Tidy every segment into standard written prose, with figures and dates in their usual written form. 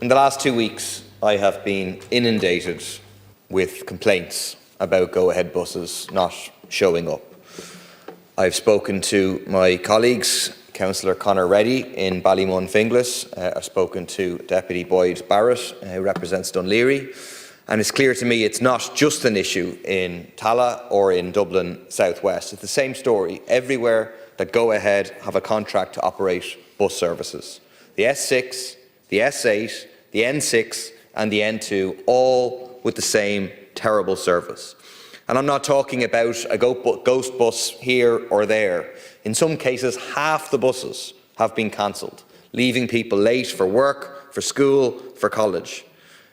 In the last 2 weeks, I have been inundated with complaints about go-ahead buses not showing up. I've spoken to my colleagues, Councillor Conor Reddy in Ballymun Finglas. I've spoken to Deputy Boyd Barrett, who represents Dunleary. And it's clear to me it's not just an issue in Tallaght or in Dublin South West. It's the same story everywhere that Go Ahead have a contract to operate bus services. The S6, the S8, the N6 and the N2, all with the same terrible service. And I'm not talking about a ghost bus here or there. In some cases, half the buses have been cancelled, leaving people late for work, for school, for college.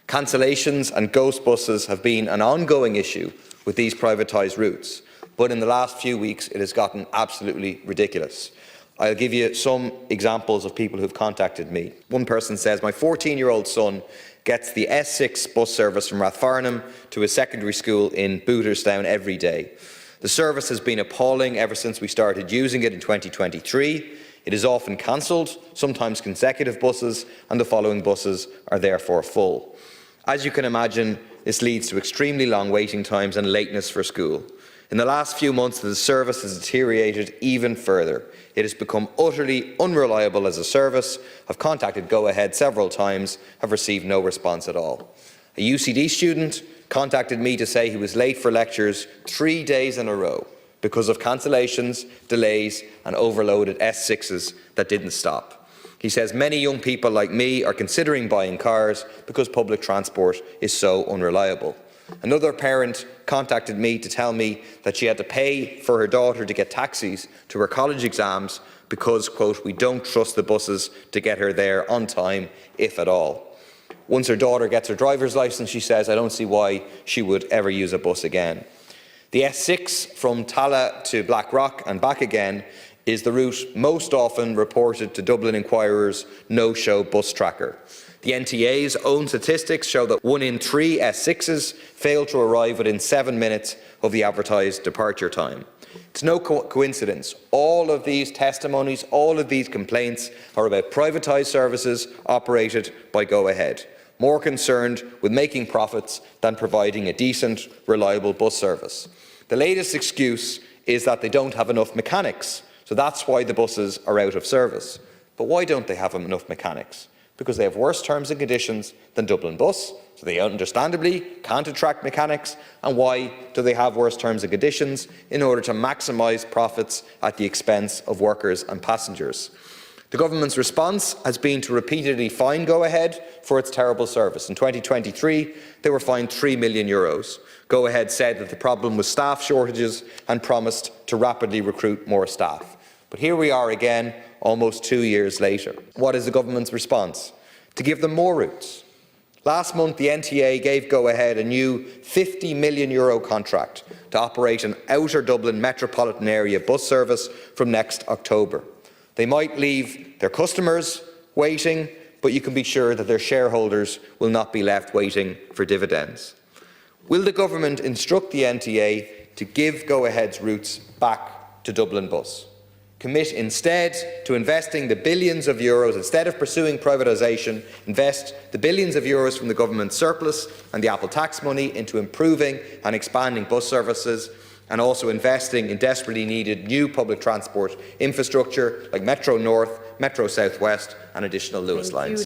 Cancellations and ghost buses have been an ongoing issue with these privatised routes, but in the last few weeks it has gotten absolutely ridiculous. I'll give you some examples of people who've contacted me. One person says, my 14-year-old son gets the S6 bus service from Rathfarnham to his secondary school in Booterstown every day. The service has been appalling ever since we started using it in 2023. It is often cancelled, sometimes consecutive buses, and the following buses are therefore full. As you can imagine, this leads to extremely long waiting times and lateness for school. In the last few months, the service has deteriorated even further. It has become utterly unreliable as a service. I've contacted Go Ahead several times, have received no response at all. A UCD student contacted me to say he was late for lectures 3 days in a row because of cancellations, delays and overloaded S6s that didn't stop. He says many young people like me are considering buying cars because public transport is so unreliable. Another parent contacted me to tell me that she had to pay for her daughter to get taxis to her college exams because, quote, we don't trust the buses to get her there on time, if at all. Once her daughter gets her driver's licence, she says, I don't see why she would ever use a bus again. The S6 from Tallaght to Blackrock and back again is the route most often reported to Dublin Inquirer's no-show bus tracker. The NTA's own statistics show that 1 in 3 S6s fail to arrive within 7 minutes of the advertised departure time. It's no coincidence. All of these testimonies, all of these complaints are about privatised services operated by Go Ahead, more concerned with making profits than providing a decent, reliable bus service. The latest excuse is that they don't have enough mechanics, so that's why the buses are out of service. But why don't they have enough mechanics? Because they have worse terms and conditions than Dublin Bus, so they understandably can't attract mechanics. And why do they have worse terms and conditions? In order to maximise profits at the expense of workers and passengers. The government's response has been to repeatedly fine Go Ahead for its terrible service. In 2023, they were fined €3 million. Go Ahead said that the problem was staff shortages and promised to rapidly recruit more staff. But here we are again, almost 2 years later. What is the government's response? To give them more routes. Last month, the NTA gave Go Ahead a new €50 million contract to operate an outer Dublin metropolitan area bus service from next October. They might leave their customers waiting, but you can be sure that their shareholders will not be left waiting for dividends. Will the government instruct the NTA to give Go Ahead's routes back to Dublin Bus? Commit instead to investing the billions of euros, instead of pursuing privatisation, invest the billions of euros from the government surplus and the Apple tax money into improving and expanding bus services, and also investing in desperately needed new public transport infrastructure like Metro North, Metro South West and additional Lewis lines.